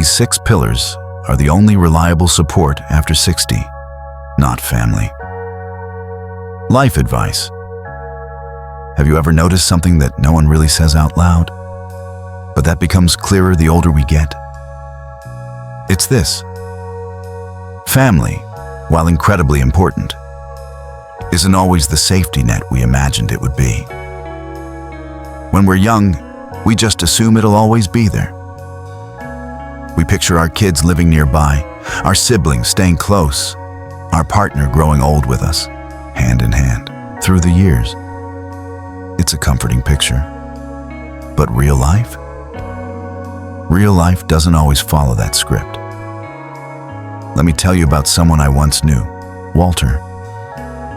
These 6 pillars are the only reliable support after 60, not family. Life advice. Have you ever noticed something that no one really says out loud, but that becomes clearer the older we get? It's this. Family, while incredibly important, isn't always the safety net we imagined it would be. When we're young, we just assume it'll always be there. We picture our kids living nearby, our siblings staying close, our partner growing old with us, hand in hand, through the years. It's a comforting picture. But real life? Real life doesn't always follow that script. Let me tell you about someone I once knew, Walter.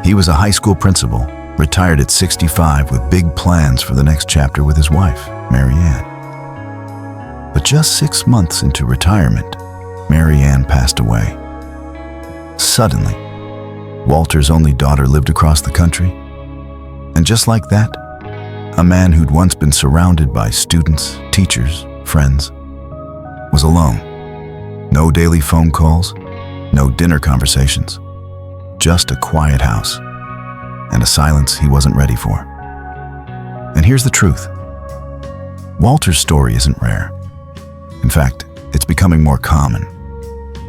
He was a high school principal, retired at 65 with big plans for the next chapter with his wife, Mary Ann. But just 6 months into retirement, Mary Ann passed away. Suddenly, Walter's only daughter lived across the country. And just like that, a man who'd once been surrounded by students, teachers, friends, was alone. No daily phone calls, no dinner conversations, just a quiet house and a silence he wasn't ready for. And here's the truth. Walter's story isn't rare. In fact, it's becoming more common.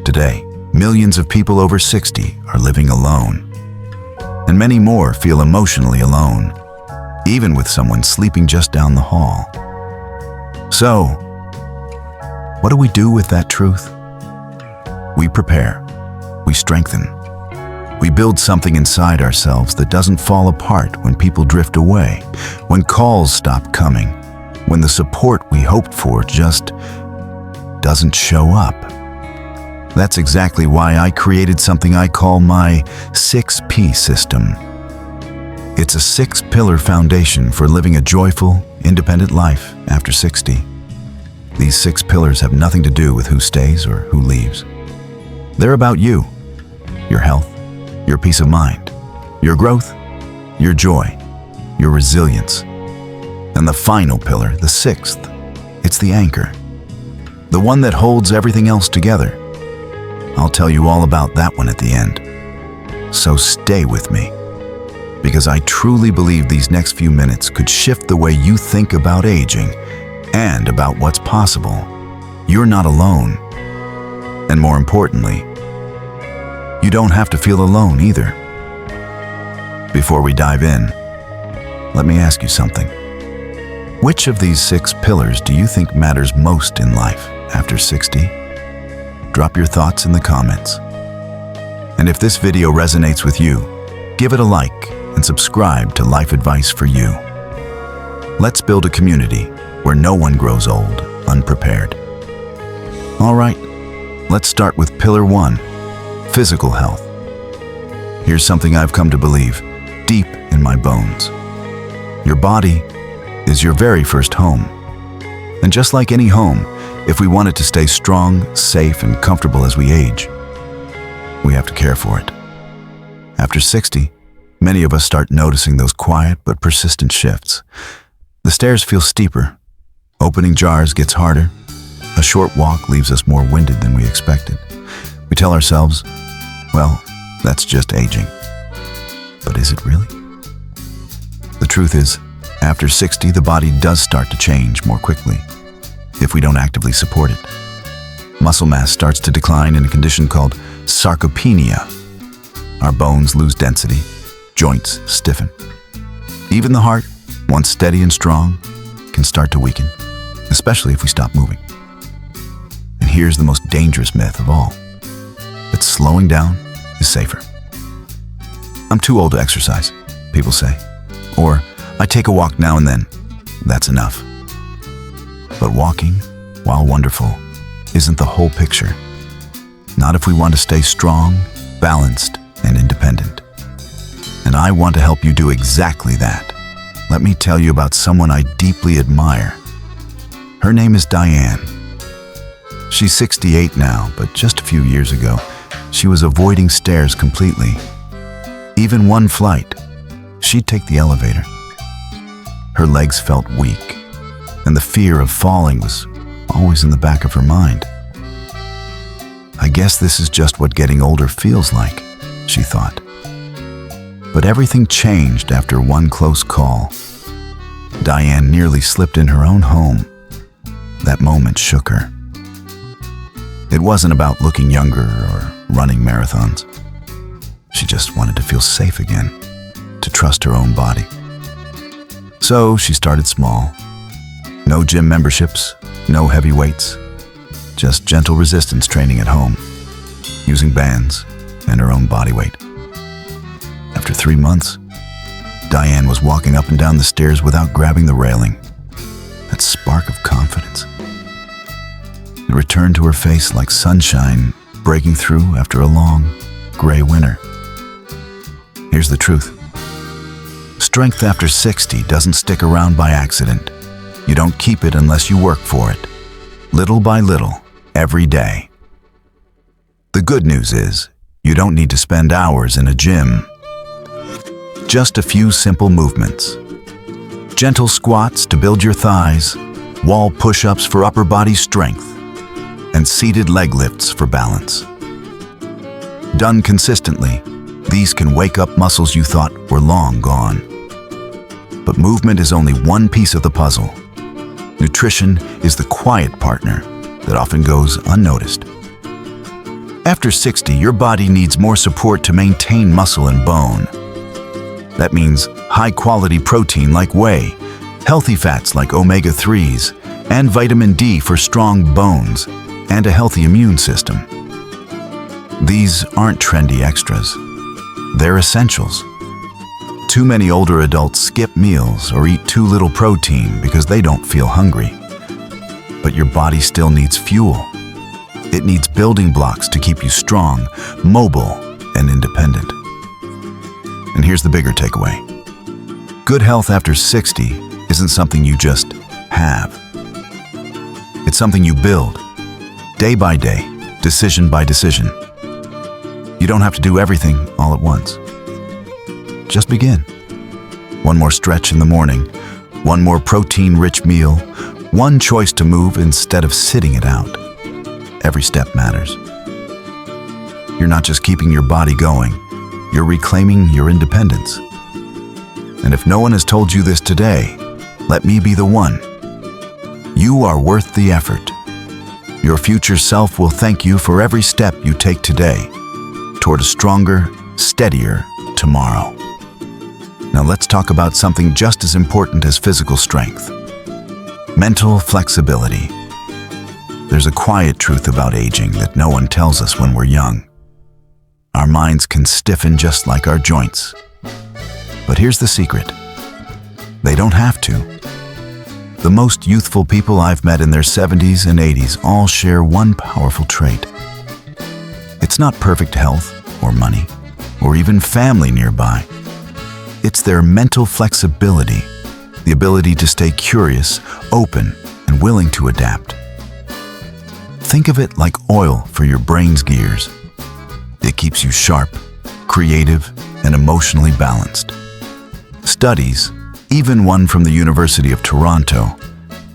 Today, millions of people over 60 are living alone, and many more feel emotionally alone, even with someone sleeping just down the hall. So, what do we do with that truth? We prepare, we strengthen, we build something inside ourselves that doesn't fall apart when people drift away, when calls stop coming, when the support we hoped for just doesn't show up. That's exactly why I created something I call my 6P system. It's a 6-pillar foundation for living a joyful, independent life after 60. These 6 pillars have nothing to do with who stays or who leaves. They're about you, your health, your peace of mind, your growth, your joy, your resilience. And the final pillar, the 6th, it's the anchor, the one that holds everything else together. I'll tell you all about that one at the end. So stay with me, because I truly believe these next few minutes could shift the way you think about aging and about what's possible. You're not alone. And more importantly, you don't have to feel alone either. Before we dive in, let me ask you something. Which of these 6 pillars do you think matters most in life after 60? Drop your thoughts in the comments. And if this video resonates with you, give it a like and subscribe to Life Advice for You. Let's build a community where no one grows old unprepared. All right, let's start with Pillar 1, physical health. Here's something I've come to believe deep in my bones. Your body is your very first home. And just like any home, if we want it to stay strong, safe, and comfortable as we age, we have to care for it. After 60, many of us start noticing those quiet but persistent shifts. The stairs feel steeper, opening jars gets harder, a short walk leaves us more winded than we expected. We tell ourselves, well, that's just aging. But is it really? The truth is, after 60, the body does start to change more quickly if we don't actively support it. Muscle mass starts to decline in a condition called sarcopenia. Our bones lose density, joints stiffen. Even the heart, once steady and strong, can start to weaken, especially if we stop moving. And here's the most dangerous myth of all, that slowing down is safer. I'm too old to exercise, people say. Or, I take a walk now and then. That's enough. But walking, while wonderful, isn't the whole picture. Not if we want to stay strong, balanced, and independent. And I want to help you do exactly that. Let me tell you about someone I deeply admire. Her name is Diane. She's 68 now, but just a few years ago, she was avoiding stairs completely. Even one flight, she'd take the elevator. Her legs felt weak, and the fear of falling was always in the back of her mind. I guess this is just what getting older feels like, she thought. But everything changed after one close call. Diane nearly slipped in her own home. That moment shook her. It wasn't about looking younger or running marathons. She just wanted to feel safe again, to trust her own body. So she started small. No gym memberships, no heavy weights, just gentle resistance training at home, using bands and her own body weight. After 3 months, Diane was walking up and down the stairs without grabbing the railing. That spark of confidence. It returned to her face like sunshine breaking through after a long, gray winter. Here's the truth. Strength after 60 doesn't stick around by accident. You don't keep it unless you work for it, little by little, every day. The good news is, you don't need to spend hours in a gym. Just a few simple movements. Gentle squats to build your thighs, wall push-ups for upper body strength, and seated leg lifts for balance. Done consistently, these can wake up muscles you thought were long gone. But movement is only one piece of the puzzle. Nutrition is the quiet partner that often goes unnoticed. After 60, your body needs more support to maintain muscle and bone. That means high-quality protein like whey, healthy fats like omega-3s, and vitamin D for strong bones and a healthy immune system. These aren't trendy extras. They're essentials. Too many older adults skip meals or eat too little protein because they don't feel hungry. But your body still needs fuel. It needs building blocks to keep you strong, mobile, and independent. And here's the bigger takeaway. Good health after 60 isn't something you just have. It's something you build, day by day, decision by decision. You don't have to do everything all at once. Just begin. One more stretch in the morning, one more protein-rich meal, one choice to move instead of sitting it out. Every step matters. You're not just keeping your body going, you're reclaiming your independence. And if no one has told you this today, let me be the one. You are worth the effort. Your future self will thank you for every step you take today toward a stronger, steadier tomorrow. Now let's talk about something just as important as physical strength. Mental flexibility. There's a quiet truth about aging that no one tells us when we're young. Our minds can stiffen just like our joints. But here's the secret. They don't have to. The most youthful people I've met in their 70s and 80s all share one powerful trait. It's not perfect health or money or even family nearby. It's their mental flexibility, the ability to stay curious, open, and willing to adapt. Think of it like oil for your brain's gears. It keeps you sharp, creative, and emotionally balanced. Studies, even one from the University of Toronto,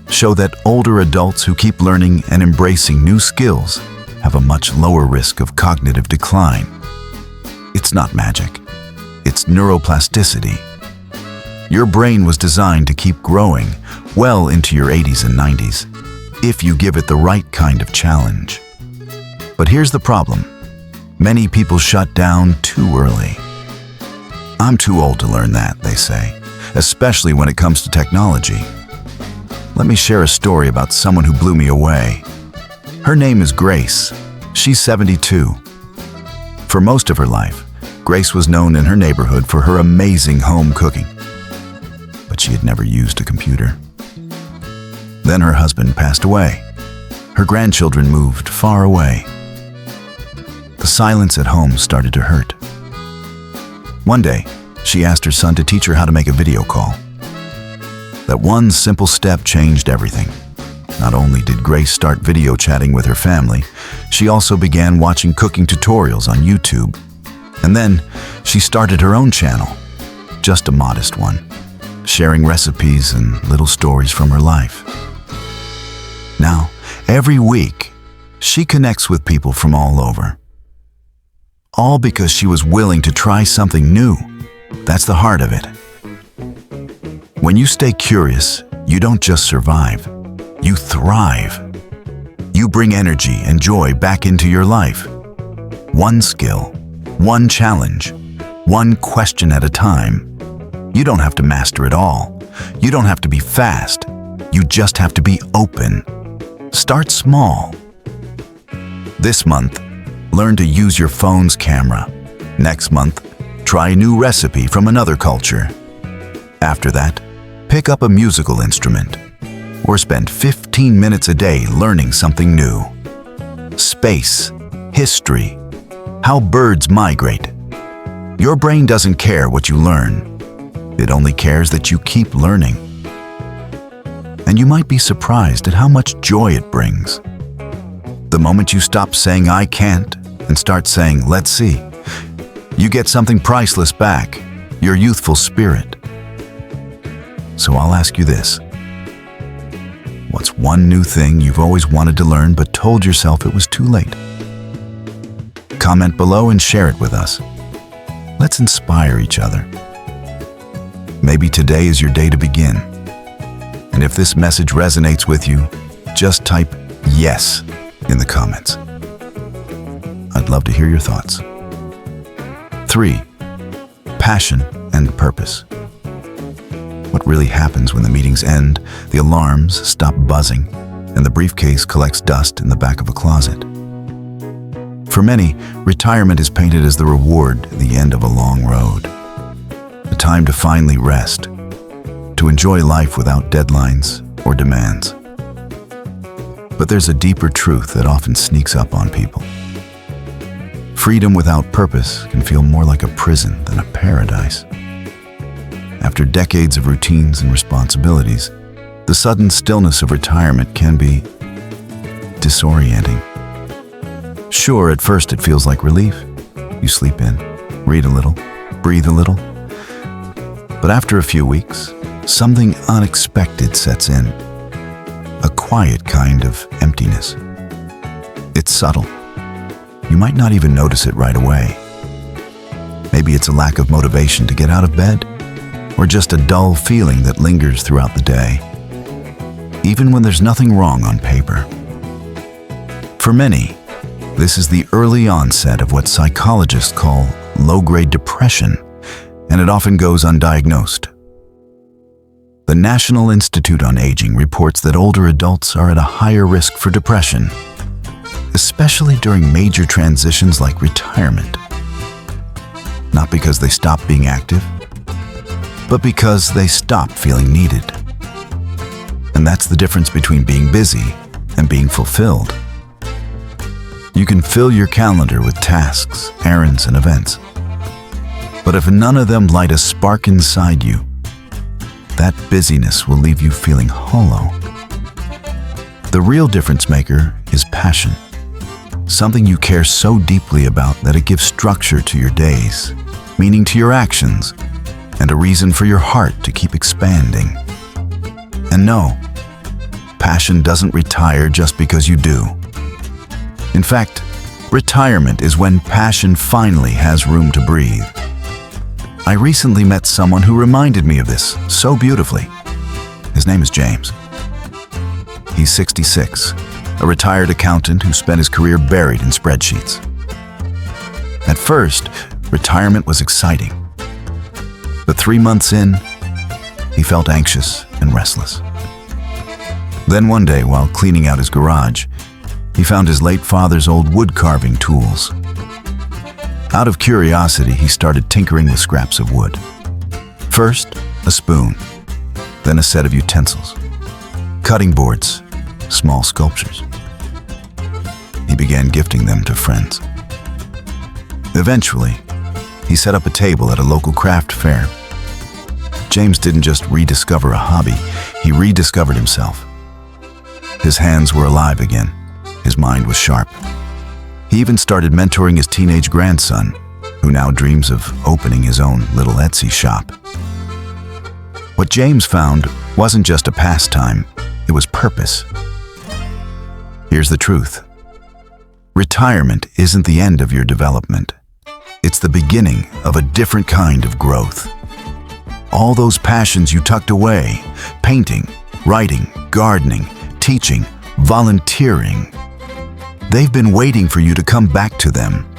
show that older adults who keep learning and embracing new skills have a much lower risk of cognitive decline. It's not magic. It's neuroplasticity. Your brain was designed to keep growing well into your 80s and 90s, if you give it the right kind of challenge. But here's the problem. Many people shut down too early. I'm too old to learn that, they say, especially when it comes to technology. Let me share a story about someone who blew me away. Her name is Grace. She's 72. For most of her life, Grace was known in her neighborhood for her amazing home cooking. But she had never used a computer. Then her husband passed away. Her grandchildren moved far away. The silence at home started to hurt. One day, she asked her son to teach her how to make a video call. That one simple step changed everything. Not only did Grace start video chatting with her family, she also began watching cooking tutorials on YouTube. And then she started her own channel, just a modest one, sharing recipes and little stories from her life. Now, every week, She connects with people from all over. All because she was willing to try something new. That's the heart of it. When you stay curious, you don't just survive, you thrive. You bring energy and joy back into your life. One skill, one challenge, one question at a time. You don't have to master it all. You don't have to be fast. You just have to be open. Start small. This month, learn to use your phone's camera. Next month, try a new recipe from another culture. After that, pick up a musical instrument or spend 15 minutes a day learning something new. Space, history, how birds migrate. Your brain doesn't care what you learn. It only cares that you keep learning. And you might be surprised at how much joy it brings. The moment you stop saying, "I can't," and start saying, "Let's see," you get something priceless back, your youthful spirit. So I'll ask you this. What's one new thing you've always wanted to learn but told yourself it was too late? Comment below and share it with us. Let's inspire each other. Maybe today is your day to begin. And if this message resonates with you, just type "yes" in the comments. I'd love to hear your thoughts. 3. Passion and purpose. What really happens when the meetings end, the alarms stop buzzing, and the briefcase collects dust in the back of a closet? For many, retirement is painted as the reward at the end of a long road. A time to finally rest, to enjoy life without deadlines or demands. But there's a deeper truth that often sneaks up on people. Freedom without purpose can feel more like a prison than a paradise. After decades of routines and responsibilities, the sudden stillness of retirement can be disorienting. Sure, at first it feels like relief. You sleep in, read a little, breathe a little. But after a few weeks, something unexpected sets in. A quiet kind of emptiness. It's subtle. You might not even notice it right away. Maybe it's a lack of motivation to get out of bed, or just a dull feeling that lingers throughout the day, even when there's nothing wrong on paper. For many, this is the early onset of what psychologists call low-grade depression, and it often goes undiagnosed. The National Institute on Aging reports that older adults are at a higher risk for depression, especially during major transitions like retirement. Not because they stop being active, but because they stop feeling needed. And that's the difference between being busy and being fulfilled. You can fill your calendar with tasks, errands, and events. But if none of them light a spark inside you, that busyness will leave you feeling hollow. The real difference maker is passion. Something you care so deeply about that it gives structure to your days, meaning to your actions, and a reason for your heart to keep expanding. And no, passion doesn't retire just because you do. In fact, retirement is when passion finally has room to breathe. I recently met someone who reminded me of this so beautifully. His name is James. He's 66, a retired accountant who spent his career buried in spreadsheets. At first, retirement was exciting. But 3 months in, he felt anxious and restless. Then one day, while cleaning out his garage, he found his late father's old wood carving tools. Out of curiosity, he started tinkering with scraps of wood. First, a spoon, then a set of utensils, cutting boards, small sculptures. He began gifting them to friends. Eventually, he set up a table at a local craft fair. James didn't just rediscover a hobby, he rediscovered himself. His hands were alive again. His mind was sharp. He even started mentoring his teenage grandson, who now dreams of opening his own little Etsy shop. What James found wasn't just a pastime, it was purpose. Here's the truth. Retirement isn't the end of your development. It's the beginning of a different kind of growth. All those passions you tucked away, painting, writing, gardening, teaching, volunteering, they've been waiting for you to come back to them.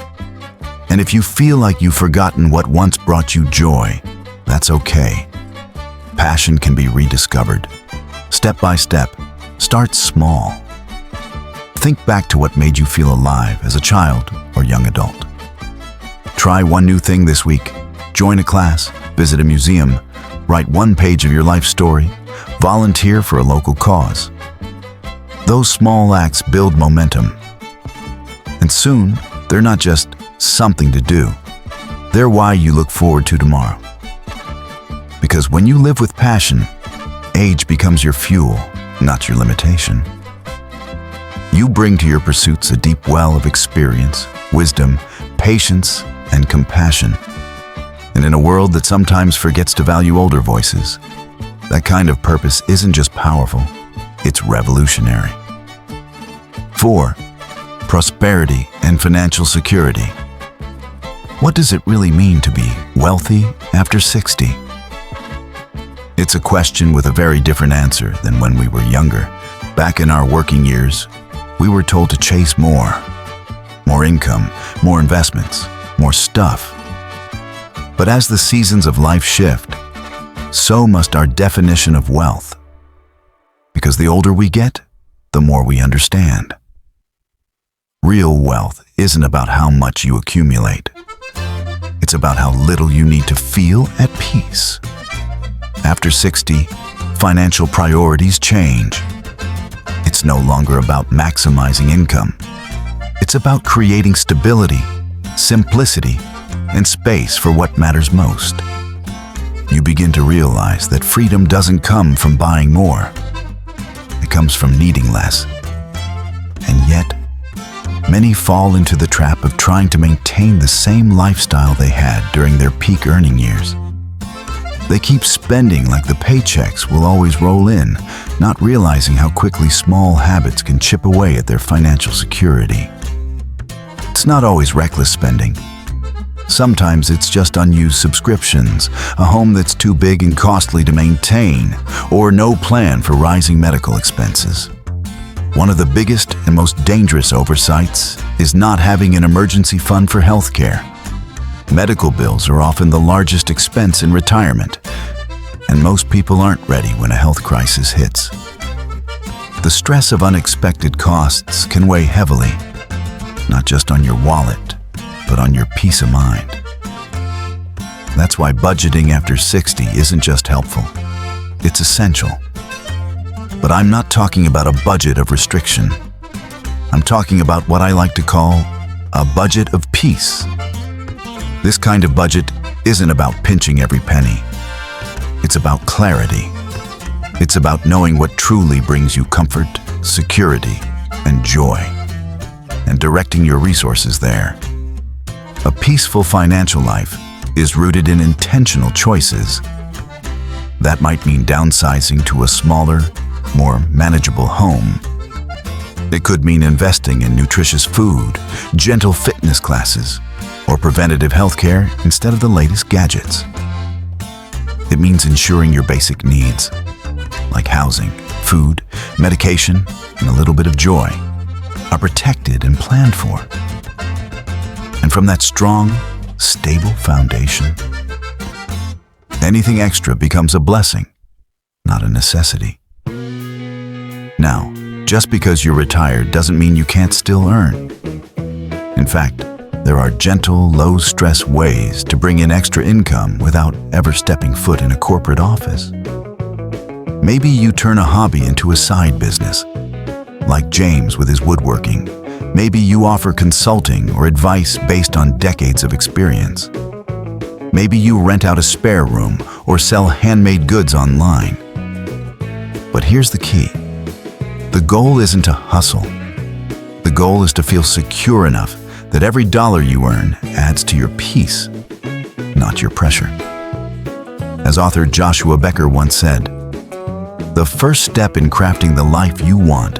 And if you feel like you've forgotten what once brought you joy, that's okay. Passion can be rediscovered. Step by step, start small. Think back to what made you feel alive as a child or young adult. Try one new thing this week. Join a class, visit a museum, write one page of your life story, volunteer for a local cause. Those small acts build momentum. And soon, they're not just something to do. They're why you look forward to tomorrow. Because when you live with passion, age becomes your fuel, not your limitation. You bring to your pursuits a deep well of experience, wisdom, patience, and compassion. And in a world that sometimes forgets to value older voices, that kind of purpose isn't just powerful, it's revolutionary. 4. Prosperity and financial security. What does it really mean to be wealthy after 60? It's a question with a very different answer than when we were younger. Back in our working years, we were told to chase more income, more investments, more stuff. But as the seasons of life shift, so must our definition of wealth. Because the older we get, the more we understand. Real wealth isn't about how much you accumulate. It's about how little you need to feel at peace. After 60, financial priorities change. It's no longer about maximizing income. It's about creating stability, simplicity, and space for what matters most. You begin to realize that freedom doesn't come from buying more. It comes from needing less. And yet, many fall into the trap of trying to maintain the same lifestyle they had during their peak earning years. They keep spending like the paychecks will always roll in, not realizing how quickly small habits can chip away at their financial security. It's not always reckless spending. Sometimes it's just unused subscriptions, a home that's too big and costly to maintain, or no plan for rising medical expenses. One of the biggest and most dangerous oversights is not having an emergency fund for healthcare. Medical bills are often the largest expense in retirement, and most people aren't ready when a health crisis hits. The stress of unexpected costs can weigh heavily, not just on your wallet, but on your peace of mind. That's why budgeting after 60 isn't just helpful, it's essential. But I'm not talking about a budget of restriction. I'm talking about what I like to call a budget of peace. This kind of budget isn't about pinching every penny. It's about clarity. It's about knowing what truly brings you comfort, security, and joy, and directing your resources there. A peaceful financial life is rooted in intentional choices. That might mean downsizing to a smaller, more manageable home. It could mean investing in nutritious food, gentle fitness classes, or preventative health care instead of the latest gadgets. It means ensuring your basic needs, like housing, food, medication, and a little bit of joy, are protected and planned for. And from that strong, stable foundation, anything extra becomes a blessing, not a necessity. Now, just because you're retired doesn't mean you can't still earn. In fact, there are gentle, low-stress ways to bring in extra income without ever stepping foot in a corporate office. Maybe you turn a hobby into a side business, like James with his woodworking. Maybe you offer consulting or advice based on decades of experience. Maybe you rent out a spare room or sell handmade goods online. But here's the key. The goal isn't to hustle. The goal is to feel secure enough that every dollar you earn adds to your peace, not your pressure. As author Joshua Becker once said, "The first step in crafting the life you want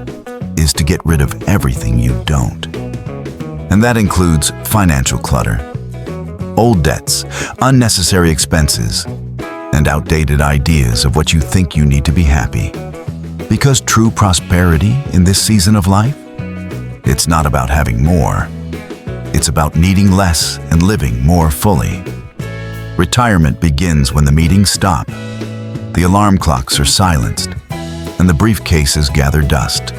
is to get rid of everything you don't." And that includes financial clutter, old debts, unnecessary expenses, and outdated ideas of what you think you need to be happy. Because true prosperity in this season of life, it's not about having more. It's about needing less and living more fully. Retirement begins when the meetings stop, the alarm clocks are silenced, and the briefcases gather dust.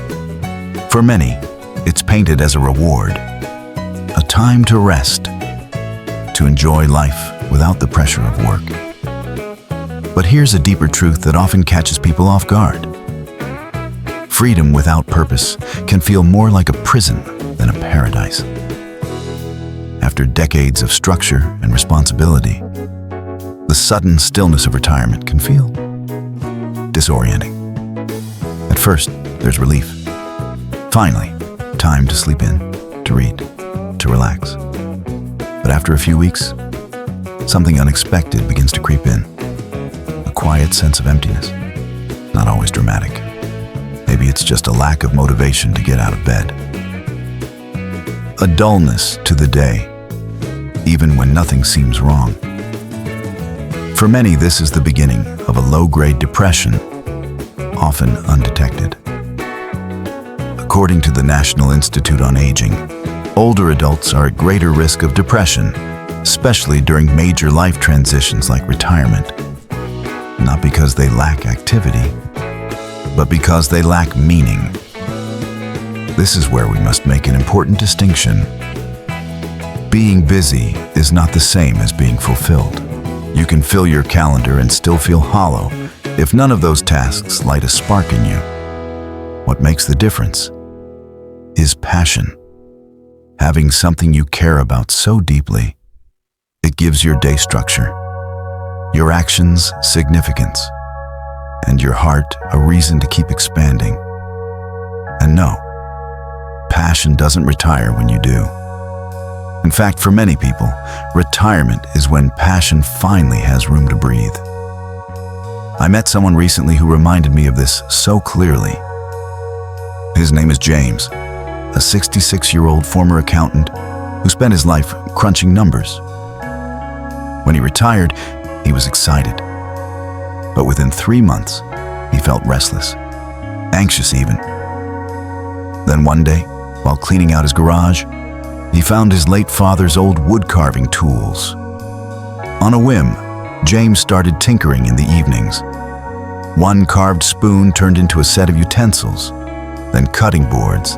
For many, it's painted as a reward, a time to rest, to enjoy life without the pressure of work. But here's a deeper truth that often catches people off guard. Freedom without purpose can feel more like a prison than a paradise. After decades of structure and responsibility, the sudden stillness of retirement can feel disorienting. At first, there's relief. Finally, time to sleep in, to read, to relax. But after a few weeks, something unexpected begins to creep in. A quiet sense of emptiness, not always dramatic. Maybe it's just a lack of motivation to get out of bed. A dullness to the day, even when nothing seems wrong. For many, this is the beginning of a low-grade depression, often undetected. According to the National Institute on Aging, older adults are at greater risk of depression, especially during major life transitions like retirement. Not because they lack activity, but because they lack meaning. This is where we must make an important distinction. Being busy is not the same as being fulfilled. You can fill your calendar and still feel hollow if none of those tasks light a spark in you. What makes the difference is passion. Having something you care about so deeply, it gives your day structure, your actions significance, and your heart a reason to keep expanding. And no, passion doesn't retire when you do. In fact, for many people, retirement is when passion finally has room to breathe. I met someone recently who reminded me of this so clearly. His name is James, a 66-year-old former accountant who spent his life crunching numbers. When he retired, he was excited. But within 3 months, he felt restless, anxious even. Then one day, while cleaning out his garage, he found his late father's old wood-carving tools. On a whim, James started tinkering in the evenings. One carved spoon turned into a set of utensils, then cutting boards,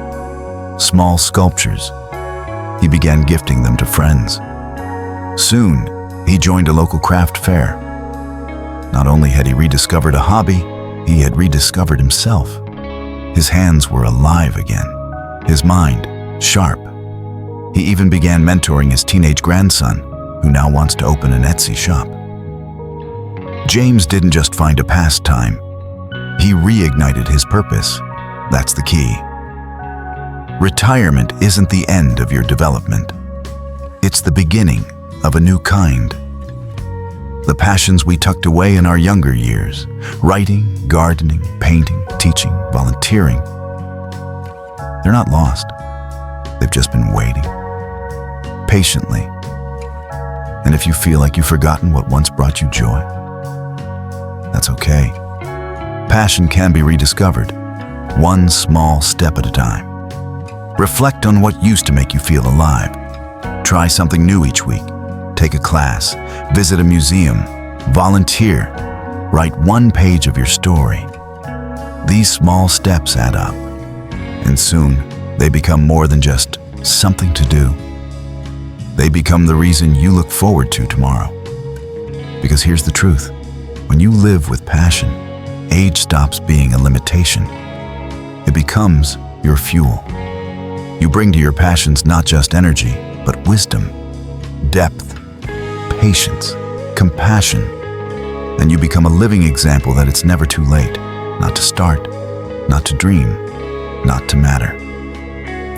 small sculptures. He began gifting them to friends. Soon, he joined a local craft fair. Not only had he rediscovered a hobby, he had rediscovered himself. His hands were alive again, his mind sharp. He even began mentoring his teenage grandson, who now wants to open an Etsy shop. James didn't just find a pastime. He reignited his purpose. That's the key. Retirement isn't the end of your development. It's the beginning of a new kind. The passions we tucked away in our younger years, writing, gardening, painting, teaching, volunteering, they're not lost. They've just been waiting patiently. And if you feel like you've forgotten what once brought you joy, that's okay. Passion can be rediscovered, one small step at a time. Reflect on what used to make you feel alive. Try something new each week. Take a class, visit a museum, volunteer, write one page of your story. These small steps add up, and soon they become more than just something to do. They become the reason you look forward to tomorrow. Because here's the truth. When you live with passion, age stops being a limitation. It becomes your fuel. You bring to your passions not just energy, but wisdom, depth, patience, compassion, and you become a living example that it's never too late, not to start, not to dream, not to matter.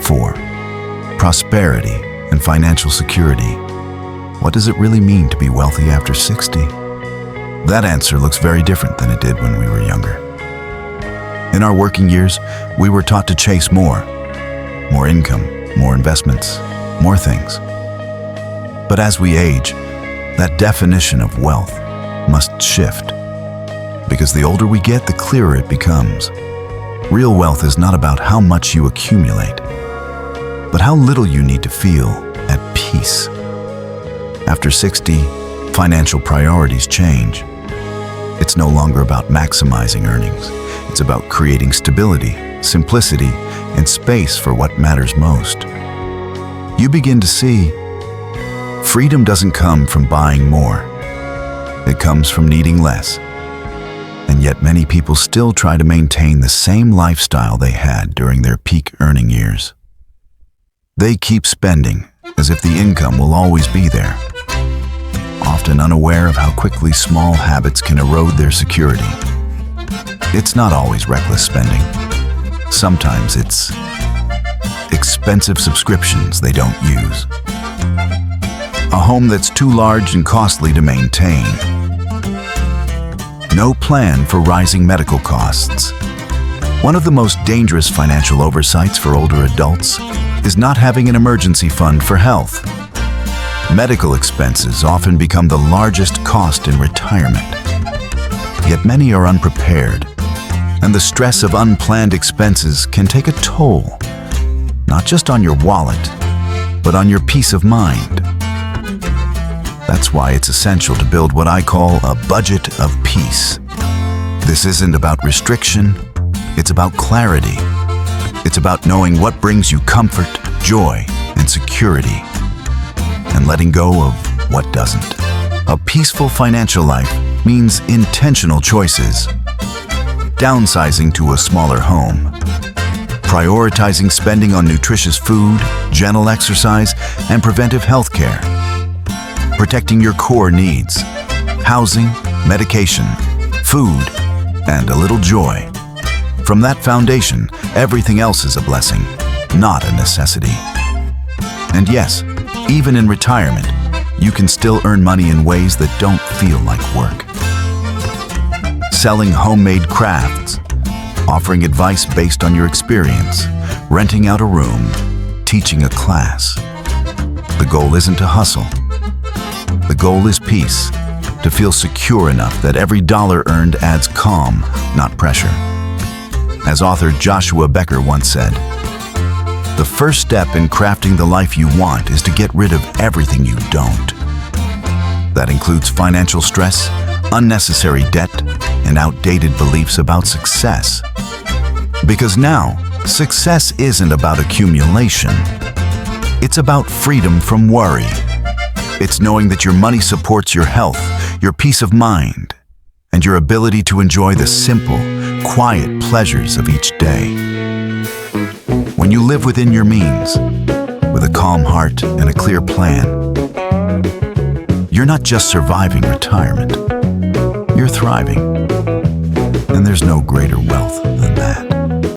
4. Prosperity and financial security. What does it really mean to be wealthy after 60? That answer looks very different than it did when we were younger. In our working years, we were taught to chase more income, more investments, more things. But as we age, that definition of wealth must shift. Because the older we get, the clearer it becomes. Real wealth is not about how much you accumulate, but how little you need to feel at peace. After 60, financial priorities change. It's no longer about maximizing earnings. It's about creating stability, simplicity, and space for what matters most. You begin to see freedom doesn't come from buying more. It comes from needing less. And yet many people still try to maintain the same lifestyle they had during their peak earning years. They keep spending as if the income will always be there, often unaware of how quickly small habits can erode their security. It's not always reckless spending. Sometimes it's expensive subscriptions they don't use. A home that's too large and costly to maintain. No plan for rising medical costs. One of the most dangerous financial oversights for older adults is not having an emergency fund for health. Medical expenses often become the largest cost in retirement. Yet many are unprepared, and the stress of unplanned expenses can take a toll, not just on your wallet, but on your peace of mind. That's why it's essential to build what I call a budget of peace. This isn't about restriction, it's about clarity. It's about knowing what brings you comfort, joy, and security, and letting go of what doesn't. A peaceful financial life means intentional choices. Downsizing to a smaller home. Prioritizing spending on nutritious food, gentle exercise, and preventive health care. Protecting your core needs, housing, medication, food, and a little joy. From that foundation, everything else is a blessing, not a necessity. And yes, even in retirement, you can still earn money in ways that don't feel like work. Selling homemade crafts, offering advice based on your experience, renting out a room, teaching a class. The goal isn't to hustle. The goal is peace, to feel secure enough that every dollar earned adds calm, not pressure. As author Joshua Becker once said, "The first step in crafting the life you want is to get rid of everything you don't." That includes financial stress, unnecessary debt, and outdated beliefs about success. Because now, success isn't about accumulation. It's about freedom from worry. It's knowing that your money supports your health, your peace of mind, and your ability to enjoy the simple, quiet pleasures of each day. When you live within your means, with a calm heart and a clear plan, you're not just surviving retirement, you're thriving. And there's no greater wealth than that.